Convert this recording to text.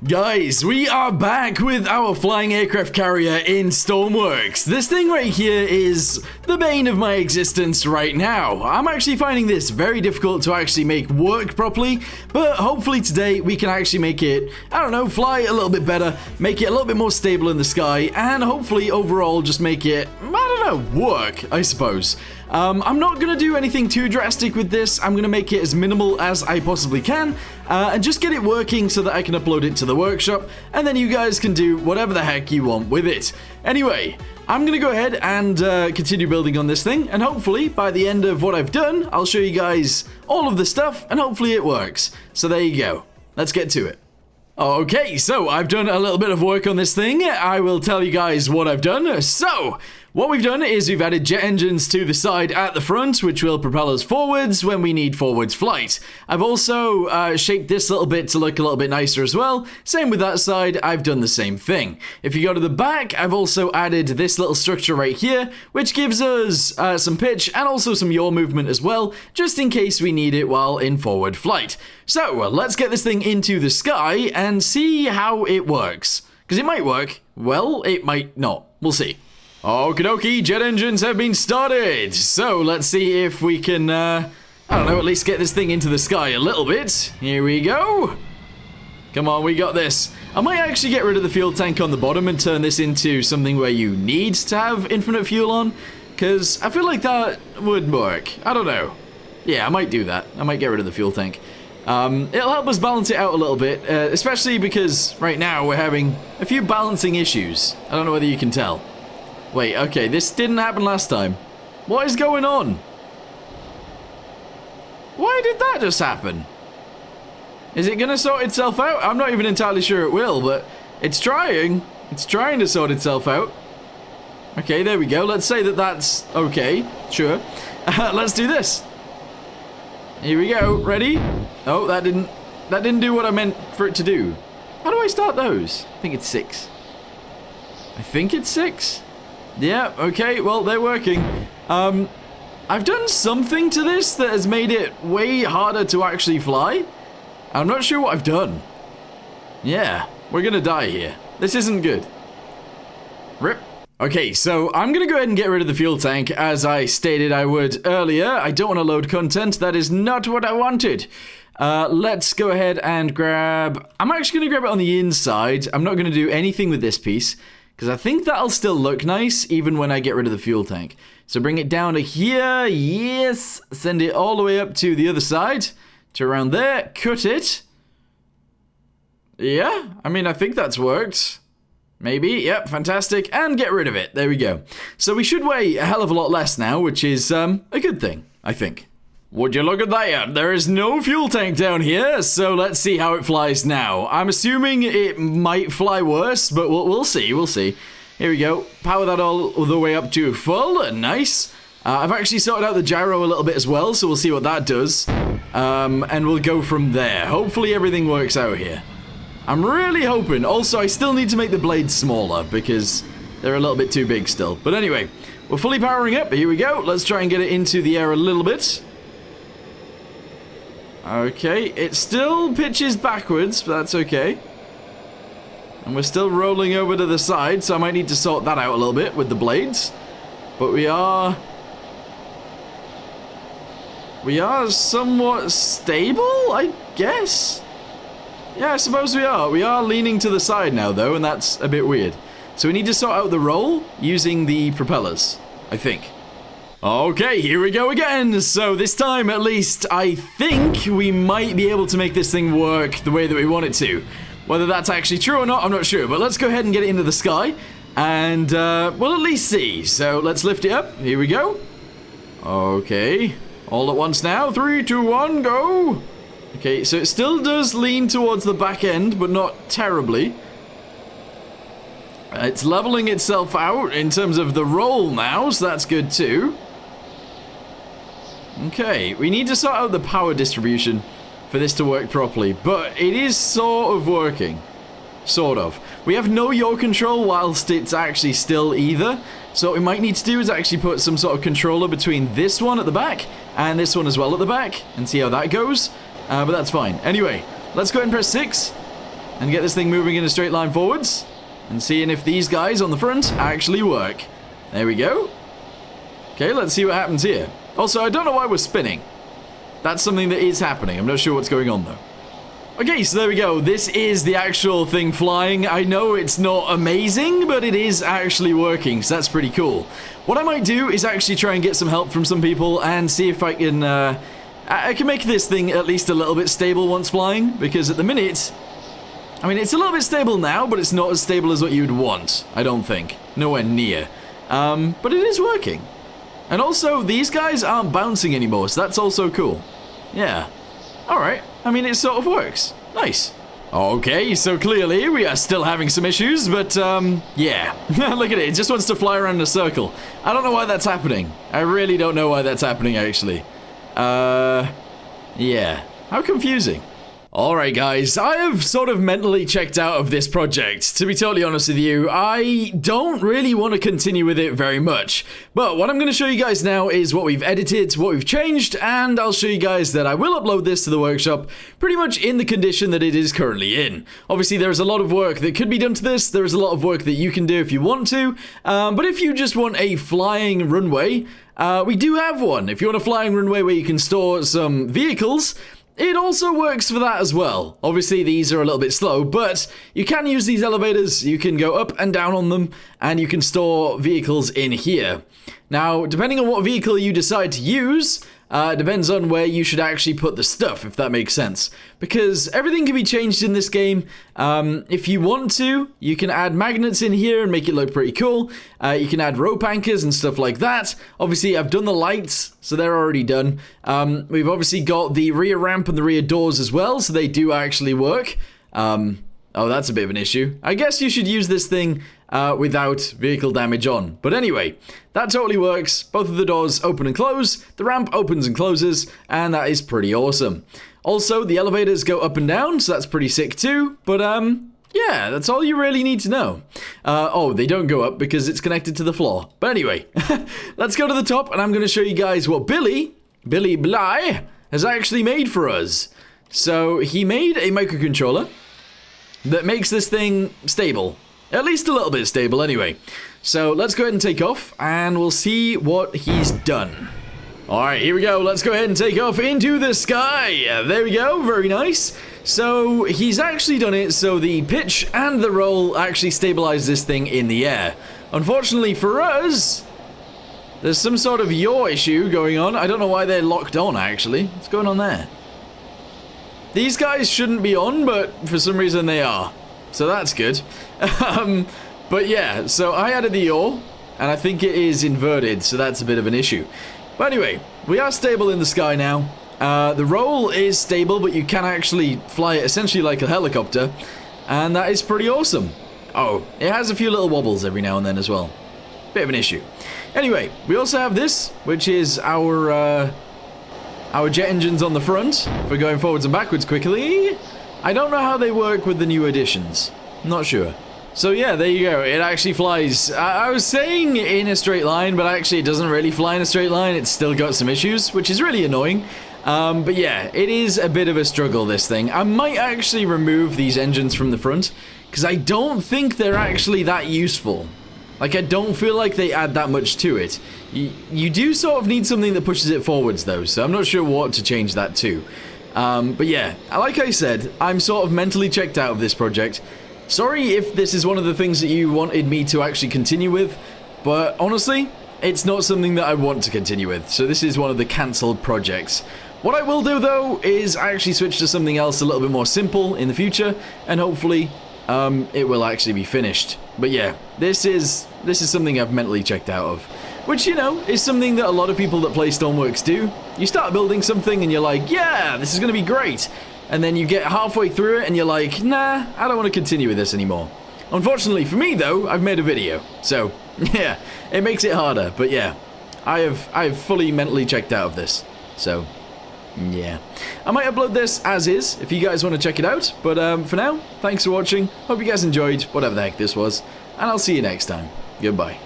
Guys, we are back with our flying aircraft carrier in Stormworks. This thing right here is the bane of my existence right now. I'm actually finding this very difficult to actually make work properly, but hopefully today we can actually make it, I don't know, fly a little bit better, make it a little bit more stable in the sky, and hopefully overall just make it, I don't know, work, I suppose. I'm not going to do anything too drastic with this. I'm going to make it as minimal as I possibly can and just get it working so that I can upload it to the workshop and then you guys can do whatever the heck you want with it. Anyway, I'm going to go ahead and continue building on this thing, and hopefully by the end of what I've done, I'll show you guys all of the stuff and hopefully it works. So there you go. Let's get to it. Okay, so I've done a little bit of work on this thing. I will tell you guys what I've done. So, what we've done is we've added jet engines to the side at the front, which will propel us forwards when we need forwards flight. I've also shaped this little bit to look a little bit nicer as well. Same with that side, I've done the same thing. If you go to the back, I've also added this little structure right here, which gives us some pitch and also some yaw movement as well, just in case we need it while in forward flight. So, let's get this thing into the sky and see how it works. Because it might work, well, it might not. We'll see. Okie dokie, jet engines have been started. So, let's see if we can, I don't know, at least get this thing into the sky a little bit. Here we go. Come on, we got this. I might actually get rid of the fuel tank on the bottom and turn this into something where you need to have infinite fuel on. Because I feel like that would work. I don't know. Yeah, I might do that. I might get rid of the fuel tank. It'll help us balance it out a little bit, especially because right now we're having a few balancing issues. I don't know whether you can tell. Wait, okay, this didn't happen last time. What is going on? Why did that just happen? Is it gonna sort itself out? I'm not even entirely sure it will, but it's trying. It's trying to sort itself out. Okay, there we go. Let's say that that's okay. Sure. Let's do this. Here we go. Ready? Oh, that didn't do what I meant for it to do. How do I start those? I think it's 6. I think it's 6. Yeah, okay, well, they're working. I've done something to this that has made it way harder to actually fly. I'm not sure what I've done. Yeah, we're gonna die here. This isn't good. Rip. Okay, so I'm gonna go ahead and get rid of the fuel tank as I stated I would earlier. I don't want to load content. That is not what I wanted. Let's go ahead and grab... I'm actually gonna grab it on the inside. I'm not gonna do anything with this piece, because I think that'll still look nice even when I get rid of the fuel tank. So bring it down to here. Yes. Send it all the way up to the other side. To around there. Cut it. Yeah. I mean, I think that's worked. Maybe. Yep. Fantastic. And get rid of it. There we go. So we should weigh a hell of a lot less now, which is a good thing, I think. Would you look at that? There is no fuel tank down here, so let's see how it flies now. I'm assuming it might fly worse, but we'll see, we'll see. Here we go. Power that all the way up to full. Nice. I've actually sorted out the gyro a little bit as well, so we'll see what that does. And we'll go from there. Hopefully everything works out here. I'm really hoping. Also, I still need to make the blades smaller because they're a little bit too big still. But anyway, we're fully powering up. Here we go. Let's try and get it into the air a little bit. Okay, it still pitches backwards, but that's okay. And we're still rolling over to the side, so I might need to sort that out a little bit with the blades. But we are somewhat stable, I guess? Yeah, I suppose we are. We are leaning to the side now, though, and that's a bit weird. So we need to sort out the roll using the propellers, I think. Okay, here we go again. So this time, at least, I think we might be able to make this thing work the way that we want it to. Whether that's actually true or not, I'm not sure. But let's go ahead and get it into the sky. And we'll at least see. So let's lift it up. Here we go. Okay. All at once now. 3, 2, 1, go. Okay, so it still does lean towards the back end, but not terribly. It's leveling itself out in terms of the roll now, so that's good too. Okay, we need to sort out the power distribution for this to work properly, but it is sort of working. Sort of. We have no yaw control whilst it's actually still either, so what we might need to do is actually put some sort of controller between this one at the back and this one as well at the back, and see how that goes, but that's fine. Anyway, let's go ahead and press 6. and get this thing moving in a straight line forwards. And seeing if these guys on the front actually work. There we go. Okay, let's see what happens here. Also, I don't know why we're spinning. That's something that is happening. I'm not sure what's going on, though. Okay, so there we go. This is the actual thing flying. I know it's not amazing, but it is actually working, so that's pretty cool. What I might do is actually try and get some help from some people and see if I can make this thing at least a little bit stable once flying, because at the minute, I mean, it's a little bit stable now, but it's not as stable as what you'd want, I don't think. Nowhere near. But it is working. And also, these guys aren't bouncing anymore, so that's also cool. Yeah. Alright. I mean, it sort of works. Nice. Okay, so clearly we are still having some issues, but, yeah. Look at it. It just wants to fly around in a circle. I don't know why that's happening. I really don't know why that's happening, actually. Yeah. How confusing. Alright guys, I have sort of mentally checked out of this project. To be totally honest with you, I don't really want to continue with it very much. But what I'm going to show you guys now is what we've edited, what we've changed, and I'll show you guys that I will upload this to the workshop pretty much in the condition that it is currently in. Obviously, there's a lot of work that could be done to this. There's a lot of work that you can do if you want to. But if you just want a flying runway, we do have one. If you want a flying runway where you can store some vehicles, it also works for that as well. Obviously, these are a little bit slow, but you can use these elevators, you can go up and down on them, and you can store vehicles in here. Now, depending on what vehicle you decide to use, depends on where you should actually put the stuff, if that makes sense. Because everything can be changed in this game. If you want to, you can add magnets in here and make it look pretty cool. You can add rope anchors and stuff like that. Obviously, I've done the lights, so they're already done. We've obviously got the rear ramp and the rear doors as well, so they do actually work. Oh, that's a bit of an issue. I guess you should use this thing without vehicle damage on. But anyway, that totally works. Both of the doors open and close. The ramp opens and closes, and that is pretty awesome. Also, the elevators go up and down, so that's pretty sick too. But, yeah, that's all you really need to know. Oh, they don't go up because it's connected to the floor. But anyway, let's go to the top, and I'm going to show you guys what Billy Bly, has actually made for us. So, he made a microcontroller that makes this thing stable. At least a little bit stable anyway. So let's go ahead and take off and we'll see what he's done. Alright, here we go. Let's go ahead and take off into the sky. There we go. Very nice. So he's actually done it so the pitch and the roll actually stabilize this thing in the air. Unfortunately for us, there's some sort of yaw issue going on. I don't know why they're locked on actually. What's going on there? These guys shouldn't be on, but for some reason they are. So that's good. But yeah, so I added the yaw, and I think it is inverted, so that's a bit of an issue. But anyway, we are stable in the sky now. The roll is stable, but you can actually fly it essentially like a helicopter, and that is pretty awesome. Oh, it has a few little wobbles every now and then as well. Bit of an issue. Anyway, we also have this, which is our jet engines on the front for going forwards and backwards quickly. I don't know how they work with the new additions. Not sure. So yeah, there you go. It actually flies. I was saying in a straight line, but actually it doesn't really fly in a straight line. It's still got some issues, which is really annoying. But yeah, it is a bit of a struggle, this thing. I might actually remove these engines from the front, because I don't think they're actually that useful. Like, I don't feel like they add that much to it. You do sort of need something that pushes it forwards, though, so I'm not sure what to change that to. But yeah, like I said, I'm sort of mentally checked out of this project. Sorry if this is one of the things that you wanted me to actually continue with, but honestly, it's not something that I want to continue with, so this is one of the cancelled projects. What I will do, though, is actually switch to something else a little bit more simple in the future, and hopefully, it will actually be finished. But yeah, this is something I've mentally checked out of. Which, you know, is something that a lot of people that play Stormworks do. You start building something and you're like, yeah, this is going to be great. And then you get halfway through it and you're like, nah, I don't want to continue with this anymore. Unfortunately for me, though, I've made a video. So, yeah, it makes it harder. But yeah, I have fully mentally checked out of this. So, yeah. I might upload this as is if you guys want to check it out. But for now, thanks for watching. Hope you guys enjoyed whatever the heck this was. And I'll see you next time. Goodbye.